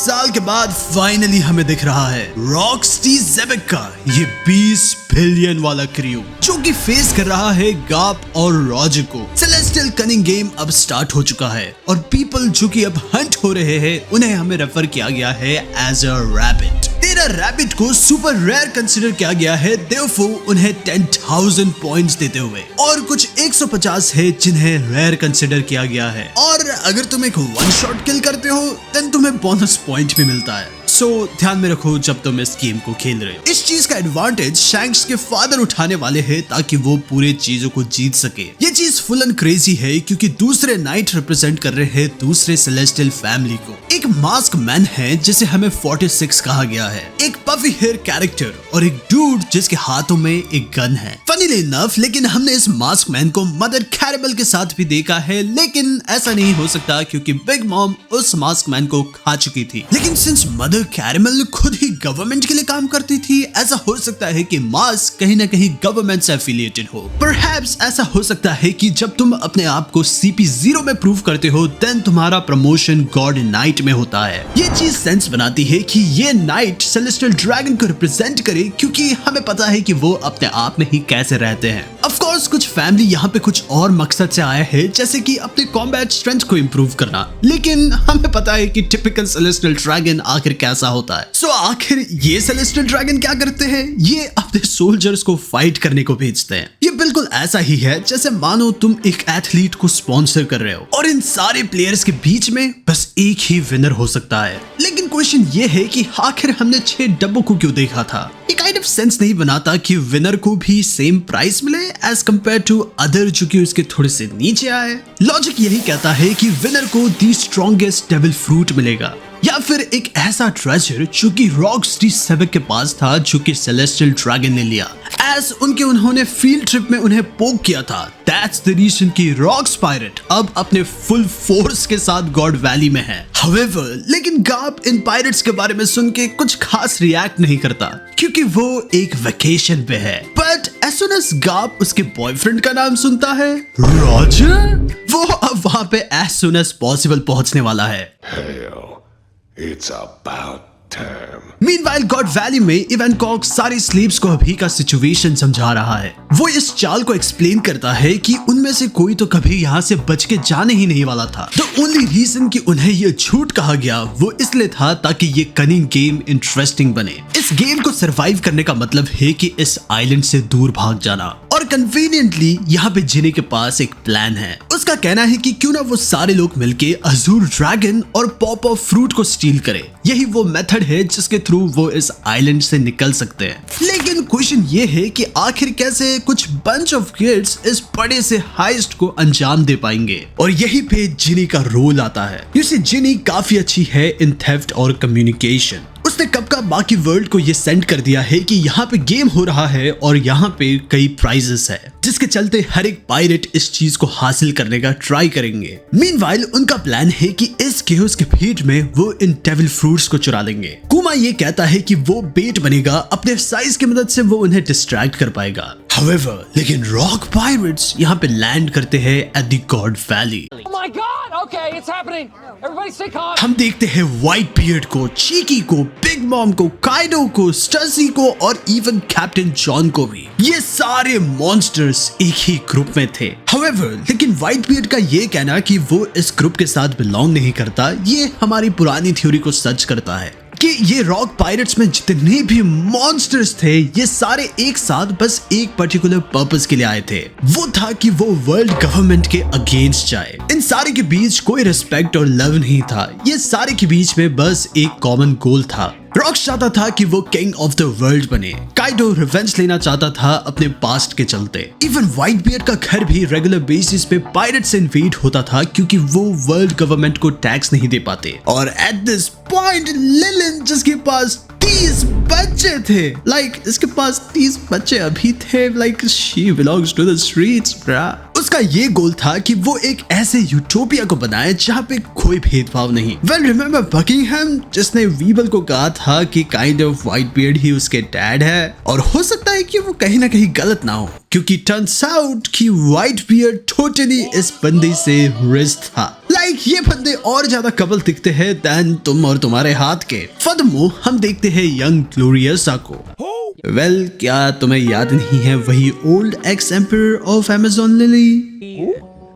साल के बाद फाइनली हमें दिख रहा है रॉकस्टी ज़ेबेक का ये 20 बिलियन वाला क्रू जो कि फेस कर रहा है गाप और रॉजर को। सेलेस्टियल कनिंग गेम अब स्टार्ट हो चुका है और पीपल जो कि अब हंट हो रहे हैं उन्हें हमें रेफर किया गया है एज अ रैबिट। 13 रैबिट को सुपर रेयर कंसिडर किया गया है, देयरफॉर उन्हें 10,000 पॉइंट्स देते हुए, और कुछ 150 है जिन्हें रेयर कंसिडर किया गया है। और अगर तुम एक वन शॉट किल करते हो देन तुम्हें बोनस पॉइंट भी मिलता है। सो ध्यान में रखो जब तुम इस गेम को खेल रहे हो। इस चीज का एडवांटेज शैंक्स के फादर उठाने वाले हैं ताकि वो पूरे चीजों को जीत सके। ये चीज फुल एंड क्रेजी है क्योंकि दूसरे नाइट रिप्रेजेंट कर रहे हैं दूसरे सेलेस्टियल फैमिली को। एक मास्क मैन है जिसे हमें 46 कहा गया है, एक पफी हेयर कैरेक्टर और एक डूड जिसके हाथों में एक गन है। फनीली इनफ लेकिन हमने इस मास्क मैन को मदर कैरेबल के साथ भी देखा है, लेकिन ऐसा नहीं हो सकता क्योंकि बिग मॉम उस मास्क मैन को खा चुकी थी। लेकिन सिंस मदर कैरेमल खुद ही गवर्नमेंट के लिए काम करती थी, ऐसा हो सकता है कि मास्क कहीं ना कहीं गवर्नमेंट से एफिलिएटेड हो। परहैप्स ऐसा हो सकता है कि जब तुम अपने आप को CP0 में प्रूव करते हो देन तुम्हारा प्रमोशन गॉड नाइट में होता है। ये चीज सेंस बनाती है कि ये नाइट सेलेस्टियल ड्रैगन को रिप्रेजेंट करे क्योंकि हमें पता है कि वो अपने आप में ही कैसे रहते हैं। ऑफ कोर्स कुछ फैमिली यहाँ पे कुछ और मकसद से आया है, जैसे कि अपने कॉम्बैट स्ट्रेंथ को इम्प्रूव करना, लेकिन हमें पता है कि टिपिकल सेलेस्टियल ड्रैगन आखिर कैसा होता है। सो आखिर ये सेलेस्टियल ड्रैगन क्या करते हैं? ये अपने सोल्जर्स को फाइट करने को भेजते हैं। ये बिल्कुल ऐसा ही है जैसे मानो तुम एक एथलीट को स्पॉन्सर कर रहे हो और इन सारे प्लेयर्स के बीच में बस एक ही विनर हो सकता है। लेकिन क्वेश्चन ये है कि आखिर हमने 6 डब्बों को क्यों देखा था? ये काइंड ऑफ सेंस नहीं बनाता कि विनर को भी सेम प्राइस मिले एज कंपेयर टू अदर जो कि उसके थोड़े से नीचे आए। लॉजिक यही कहता है कि विनर को दी स्ट्रॉन्गेस्ट डेविल फ्रूट मिलेगा या फिर एक ऐसा ट्रेजर जो कि रॉकस्टी ज़ेबेक के पास था जो कि सेलेस्टियल ड्रैगन ने लिया एज उन्होंने फील्ड ट्रिप में उन्हें पोक किया था। दैट्स द रीजन कि रॉक्स पायरेट अब अपने फुल फोर्स के साथ गॉड वैली में है। However, लेकिन गाप इन पायरेट्स के बारे में सुन के कुछ खास रिएक्ट नहीं करता क्योंकि वो एक वेकेशन पे है। But as soon as gap उसके बॉयफ्रेंड का नाम सुनता है रॉजर, वो अब वहां पे as soon as possible पहुंचने वाला है। Hell, it's about time. Meanwhile, God Valley में इवेंकॉक सारी स्लीप्स को अभी का सिचुएशन समझा रहा है। वो इस चाल को एक्सप्लेन करता है कि उनमें से कोई तो कभी यहाँ से बच के जाने ही नहीं वाला था। The only reason कि उन्हें ये झूठ कहा गया वो इसलिए था ताकि ये कनिंग गेम इंटरेस्टिंग बने। इस गेम को सरवाइव करने का मतलब है कि इस आइलैंड से दूर भाग जाना, और कन्वीनियंटली यहाँ पे जिनी के पास एक प्लान है। उसका कहना है कि क्यों ना वो सारे लोग मिलके अजूर ड्रैगन और पॉप ऑफ फ्रूट को स्टील करे। यही वो मेथड है जिसके थ्रू वो इस आइलैंड से निकल सकते हैं। लेकिन क्वेश्चन ये है कि आखिर कैसे कुछ बंच ऑफ किड्स इस बड़े से हाइस्ट को अंजाम दे पाएंगे, और यही पे जिनी का रोल आता है। यूसी जिनी काफी अच्छी है इन थेफ्ट और कम्युनिकेशन। उसने कब का बाकी वर्ल्ड को ये सेंड कर दिया है कि यहाँ पे गेम हो रहा है और यहाँ पे कई प्राइजेस है, जिसके चलते हर एक पायरेट इस चीज को हासिल करने का ट्राई करेंगे। मीनवाइल उनका प्लान है कि इस केओस के भीड़ में वो इन डेविल फ्रूट्स को चुरा लेंगे। कुमा ये कहता है कि वो बेट बनेगा, अपने साइज की मदद से वो उन्हें डिस्ट्रैक्ट कर पाएगा। However, लेकिन रॉक पायरेट्स यहाँ पे लैंड करते हैं at the God valley. Oh my God! Okay, it's happening. Everybody stay calm. हम देखते हैं व्हाइट बियर्ड को, चीकी को, बिग मॉम को, काइडो को, स्टर्सी को और इवन कैप्टन जॉन को भी। ये सारे मॉन्स्टर्स एक ही ग्रुप में थे। However, लेकिन व्हाइट बियर्ड का ये कहना कि वो इस ग्रुप के साथ बिलोंग नहीं करता, ये हमारी पुरानी थ्योरी को सच करता है कि ये रॉक पायरेट्स में जितने भी मॉन्स्टर्स थे ये सारे एक साथ बस एक पर्टिकुलर पर्पस के लिए आए थे। वो था कि वो वर्ल्ड गवर्नमेंट के अगेंस्ट जाए। इन सारे के बीच कोई रिस्पेक्ट और लव नहीं था, ये सारे के बीच में बस एक कॉमन गोल था। रॉक्स चाहता था कि वो किंग ऑफ द वर्ल्ड बने। काइडो रिवेंज लेना चाहता था अपने पास्ट के चलते। इवन व्हाइट बियर्ड का घर भी रेगुलर बेसिस पे पायरेट से इन्वेड होता था क्योंकि वो वर्ल्ड गवर्नमेंट को टैक्स नहीं दे पाते। और एट दिस पॉइंट लिलिन जिसके पास 30 बच्चे थे, इसके पास 30 बच्चे अभी थे, she belongs to the streets bro. उसका ये गोल था कि वो एक ऐसे यूटोपिया को बनाए जहाँ पे कोई भेदभाव नहीं। वेल रिमेम्बर बकिंगहैम जिसने वीबल को कहा था कि काइंड ऑफ व्हाइट बियर्ड ही उसके डैड है, और हो सकता है कि वो कहीं ना कहीं गलत ना हो, क्योंकि टर्न्स आउट कि व्हाइट बियर्ड टोटली इस बंदे से रिश्त था। ये बंदे और ज्यादा कपल दिखते हैं देन तुम और तुम्हारे हाथ के। फर्दरमोर हम देखते हैं यंग ग्लोरियसा को। वेल क्या तुम्हें याद नहीं है वही old x emperor of Amazon lily?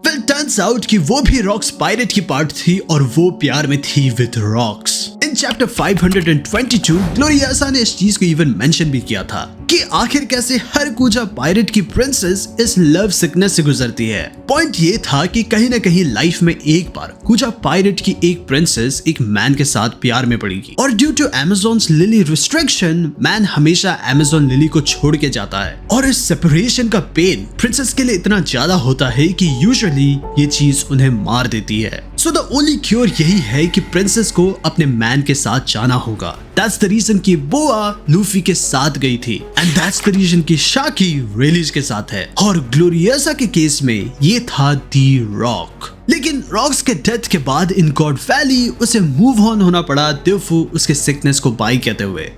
Well turns out कि वो भी रॉक्स पायरेट की पार्ट थी और वो प्यार में थी विद रॉक्स। इन चैप्टर 522 ग्लोरियसा ने इस चीज को इवन मेंशन भी किया था कि आखिर कैसे हर कूजा पायरेट की प्रिंसेस इस लव सिकनेस से गुजरती है। पॉइंट ये था कि कहीं ना कहीं लाइफ में एक बार कूजा पायरेट की एक प्रिंसेस एक मैन के साथ प्यार में पड़ेगी, और due to Amazon's Lily restriction man हमेशा अमेज़न लिली को छोड़ के जाता है, और इस सेपरेशन का पेन प्रिंसेस के लिए इतना ज्यादा होता है कि यूजुअली ये चीज उन्हें मार देती है। सो द ओनली क्योर यही है कि प्रिंसेस को अपने मैन के साथ जाना होगा। That's the reason कि बोआ लूफी के साथ गई थी, and that's the reason कि शाकी रेलिस के साथ है, और ग्लोरियसा के केस में ये था दी रॉक। लेकिन रॉक्स के डेथ के बाद इन गॉड वैली उसे मूव ऑन होना पड़ा देवफू उसके सिकनेस को बाई कहते हुए।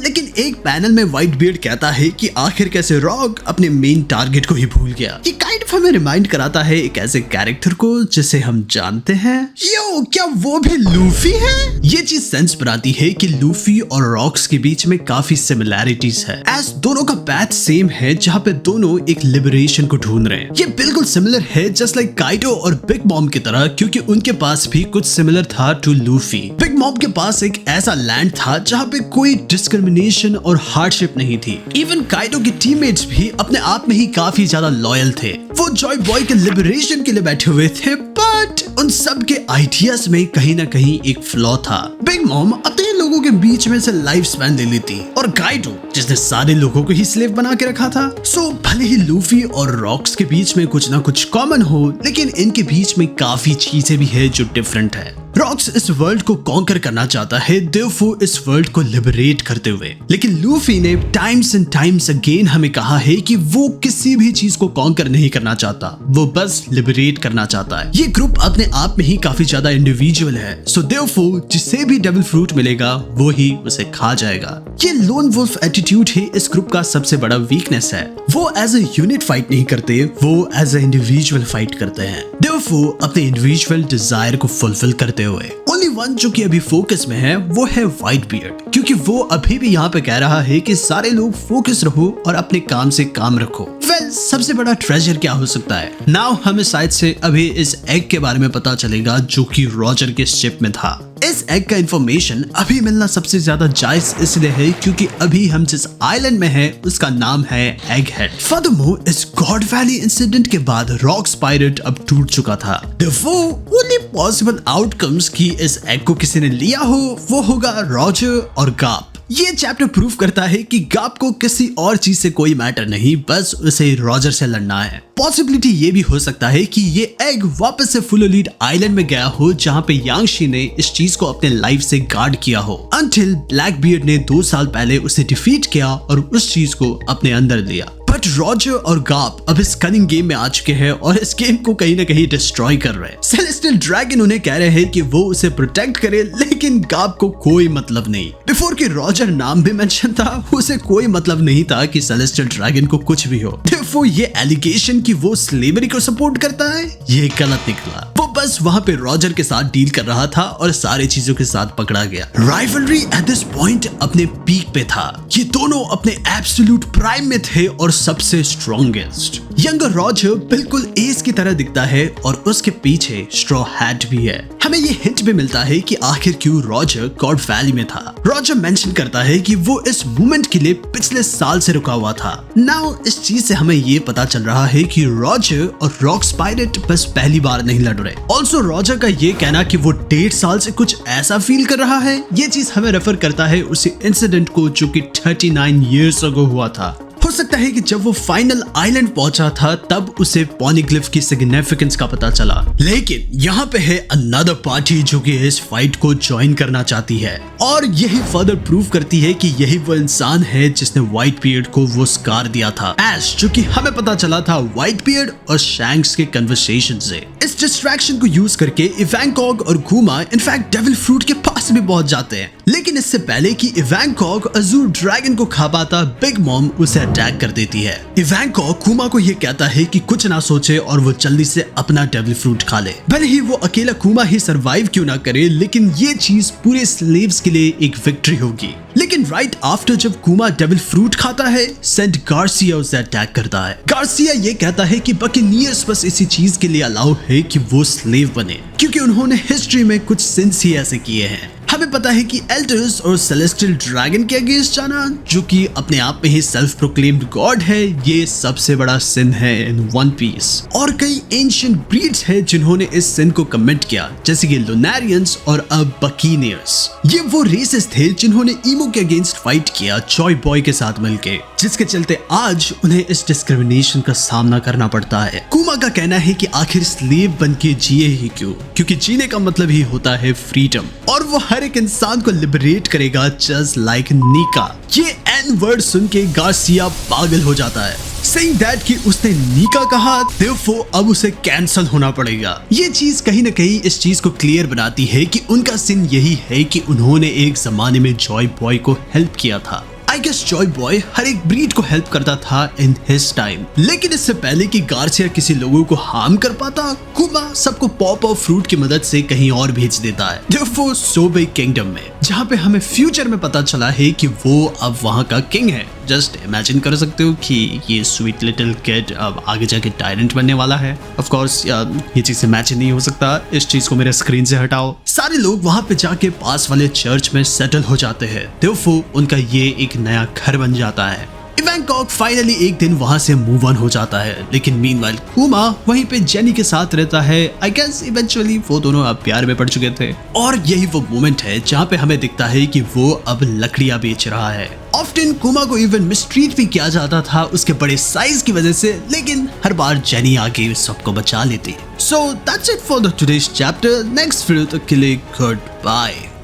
लेकिन एक पैनल में व्हाइट बियर्ड कहता है कि आखिर कैसे रॉक अपने मेन टारगेट को ही भूल गया। ये काइंड ऑफ हमें रिमाइंड कराता है एक ऐसे कैरेक्टर को जिसे हम जानते हैं। यो क्या वो भी लूफी है? ये चीज सेंस बनाती है कि लूफी और रॉक्स के बीच में काफी सिमिलैरिटीज है, एज दोनों का पैथ सेम है जहाँ पे दोनों एक लिबरेशन को ढूंढ रहे हैं। ये बिल्कुल सिमिलर है जस्ट लाइक काइडो और बिग मॉम की तरह, क्योंकि उनके पास भी कुछ सिमिलर था टू लूफी। बिग मॉम के पास एक ऐसा लैंड था जहाँ पे कोई डिस्क्रिमिनेशन और हार्डशिप नहीं थी। इवन काइडो के टीममेट्स भी अपने आप में ही काफी ज्यादा लॉयल थे। वो जॉय बॉय के लिबरेशन के लिए बैठे हुए थे, बट उन सब के आइडियाज में कहीं ना कहीं एक फ्लॉ था। बिग मॉम अपने लोगों के बीच में से लाइफ स्पैन ले लेती, और काइडो जिसने सारे लोगों को ही स्लेव बना के रखा था। सो भले ही लूफी और रॉक्स के बीच में कुछ ना कुछ कॉमन हो, लेकिन इनके बीच में काफी चीजें भी है जो डिफरेंट है। रॉक्स इस वर्ल्ड को कॉन्कर करना चाहता है, देवफू इस वर्ल्ड को लिबरेट करते हुए, लेकिन लूफी ने टाइम्स एंड टाइम्स अगेन हमें कहा है कि वो किसी भी चीज को कॉन्कर नहीं करना चाहता, वो बस लिबरेट करना चाहता है। ये ग्रुप अपने आप में ही काफी ज्यादा इंडिविजुअल है, सो देवफू जिसे भी डेविल फ्रूट मिलेगा वो ही उसे खा जाएगा। ये लोन वुल्फ एटीट्यूड ही इस ग्रुप का सबसे बड़ा वीकनेस है। वो एज ए यूनिट फाइट नहीं करते, वो एज ए इंडिविजुअल फाइट करते हैं। देवफू अपने इंडिविजुअल डिजायर को फुलफिल करते हुए ओनली वन जो कि अभी फोकस में है वो है व्हाइट बियर्ड, क्योंकि वो अभी भी यहाँ पे कह रहा है कि सारे लोग फोकस रहो और अपने काम से काम रखो। वेल सबसे बड़ा ट्रेजर क्या हो सकता है? नाउ हमें शायद से अभी इस एग के बारे में पता चलेगा जो कि रॉजर के शिप में था। इस एग का इंफॉर्मेशन अभी मिलना सबसे ज्यादा जायज इसलिए है क्योंकि अभी हम जिस आइलैंड में है उसका नाम है एग हेड। फर्दरमोर इस गॉड वैली इंसिडेंट के बाद रॉक्स पायरेट अब टूट चुका था। वो ओनली पॉसिबल आउटकम्स की इस एग को किसी ने लिया हो वो होगा रॉजर और गाप। ये चैप्टर प्रूव करता है कि गाप को किसी और चीज से कोई मैटर नहीं, बस उसे रॉजर से लड़ना है। पॉसिबिलिटी ये भी हो सकता है कि ये एग वापस से फुलोलीड आइलैंड में गया हो जहाँ पे यांगशी ने इस चीज को अपने लाइफ से गार्ड किया हो, अंटिल ब्लैक बियर्ड ने 2 साल पहले उसे डिफीट किया और उस चीज को अपने अंदर लिया। बट रॉजर और गाप अब इस कनिंग गेम में आ चुके हैं और इस गेम को कहीं ना कहीं डिस्ट्रॉय कर रहे हैं। सेलेस्टियल ड्रैगन उन्हें कह रहे हैं कि वो उसे प्रोटेक्ट करे, लेकिन गाप को कोई मतलब नहीं। बिफोर कि रॉजर नाम भी मेंशन था, उसे कोई मतलब नहीं था कि सेलेस्टियल ड्रैगन को कुछ भी हो। वो ये एलिगेशन कि वो स्लेवरी को सपोर्ट करता है ये गलत निकला। वो बस वहां पे रॉजर के साथ डील कर रहा था और सारी चीजों के साथ पकड़ा गया। राइवलरी एट दिस पॉइंट अपने पीक पे था। ये दोनों अपने एब्सोल्यूट प्राइम में थे और सबसे स्ट्रॉन्गेस्ट। यंगर रॉजर बिल्कुल एस की तरह दिखता है और उसके पीछे स्ट्रॉ हैट भी है। हमें ये हिंट भी मिलता है कि आखिर क्यों रॉजर गॉड वैली में था। रॉजर मेंशन करता है कि वो इस मूवमेंट के लिए पिछले साल से रुका हुआ था। नाउ इस चीज से हमें ये पता चल रहा है कि रॉजर और रॉक्स पायरेट बस पहली बार नहीं लड़ रहे। ऑल्सो रॉजर का ये कहना कि वो 1.5 साल से कुछ ऐसा फील कर रहा है, ये चीज हमें रेफर करता है उसी इंसिडेंट को जो कि 39 years ago हुआ था। हो सकता सकता है कि जब वो फाइनल आइलैंड पहुंचा था तब उसे पॉनीग्लिफ की सिग्निफिकेंस का पता चला। लेकिन यहाँ पे है अनदर पार्टी जो कि इस फाइट को ज्वाइन करना चाहती है और यही फर्दर प्रूव करती है कि यही वो इंसान है जिसने व्हाइट बियर्ड को वो स्कार दिया था, एश जो कि हमें पता चला था व्हाइट बियर्ड और शैंक्स के कन्वर्सेशन से। इस डिस्ट्रैक्शन को यूज करके इवैंकॉग और गुमा इनफैक्ट डेविल फ्रूट के पास भी पहुंच जाते हैं, लेकिन इससे पहले कि इवैंकॉग अजूर ड्रैगन को खा पाता बिग मॉम उसे अटैक कर देती है। इवैंकॉग कुमा को ये कहता है कि कुछ ना सोचे और वो जल्दी से अपना डेविल फ्रूट खा ले। भले ही वो अकेला कुमा ही सरवाइव क्यों ना करे, लेकिन ये चीज पूरे स्लेव्स के लिए एक विक्ट्री होगी। लेकिन राइट आफ्टर जब कुमा डेविल फ्रूट खाता है, सेंट गार्सिया उसे अटैक करता है। गार्सिया ये कहता है कि बकेनियर्स बस इसी चीज के लिए अलाउ है कि वो स्लेव बने क्योंकि उन्होंने हिस्ट्री में कुछ सिंस ही ऐसे किए हैं। हमें पता है कि एल्डर्स और सेलेस्टियल ड्रैगन के अगेंस्ट जाना, जो कि अपने आप में ही सेल्फ प्रोक्लेम्ड गॉड है, ये सबसे बड़ा सिन है इन वन पीस। और कई एंशिएंट ब्रीड्स है जिन्होंने इस सिन को कमिट किया, जैसे कि लुनारियंस और अब बकीनियर्स। ये वो रेसेस थे जिन्होंने ईमो के अगेंस्ट फाइट किया जॉय बॉय के साथ मिलके, जिसके चलते आज उन्हें इस डिस्क्रिमिनेशन का सामना करना पड़ता है। कुमा का कहना है कि आखिर स्लेव बन के जिए ही क्यों, क्योंकि जीने का मतलब ही होता है फ्रीडम, और वो हर एक इंसान को लिबरेट करेगा जस्ट लाइक नीका। ये एन वर्ड सुन के गार्सिया पागल हो जाता है, सेइंग दैट कि उसने नीका कहा, देयरफॉर अब उसे कैंसल होना पड़ेगा। ये चीज कहीं ना कहीं इस चीज को क्लियर बनाती है कि उनका सिन यही है कि उन्होंने एक जमाने में जॉय बॉय को हेल्प किया था। आई गेस जॉय बॉय हर एक ब्रीड को हेल्प करता था इन हिज टाइम, लेकिन इससे पहले कि गार्सिया किसी लोगों को हार्म कर पाता, कुमा सबको पॉप ऑफ फ्रूट की मदद से कहीं और भेज देता है, देयरफॉर सोबे किंगडम में, जहाँ पे हमें फ्यूचर में पता चला है कि वो अब वहाँ का किंग है। जस्ट इमेजिन कर सकते हो कि ये स्वीट लिटिल किड अब आगे जाके टायरेंट बनने वाला है। ऑफ कोर्स ये चीज इमेजिन नहीं हो सकता, इस चीज को मेरे स्क्रीन से हटाओ। सारे लोग वहां पे जाके पास वाले चर्च में सेटल हो जाते हैं, देयरफॉर उनका ये एक नया घर बन जाता है। इवैंकॉग फाइनली एक दिन वहां से मूव ऑन हो जाता है, लेकिन मीनवाइल कुमा वहीं पे जेनी के साथ रहता है। आई गेस इवेंचुअली वो दोनों अब प्यार में पड़ चुके थे, और यही वो मोमेंट है जहाँ पे हमें दिखता है कि वो अब लकड़ियां बेच रहा है। ऑफ्टन कुमा को इवन मिसट्रीट भी किया जाता था उसके बड़े साइज की वजह से, लेकिन हर बार जेनी आके सबको बचा लेती। So that's it for the today's chapter. Next video तक के लिए गुड बाय।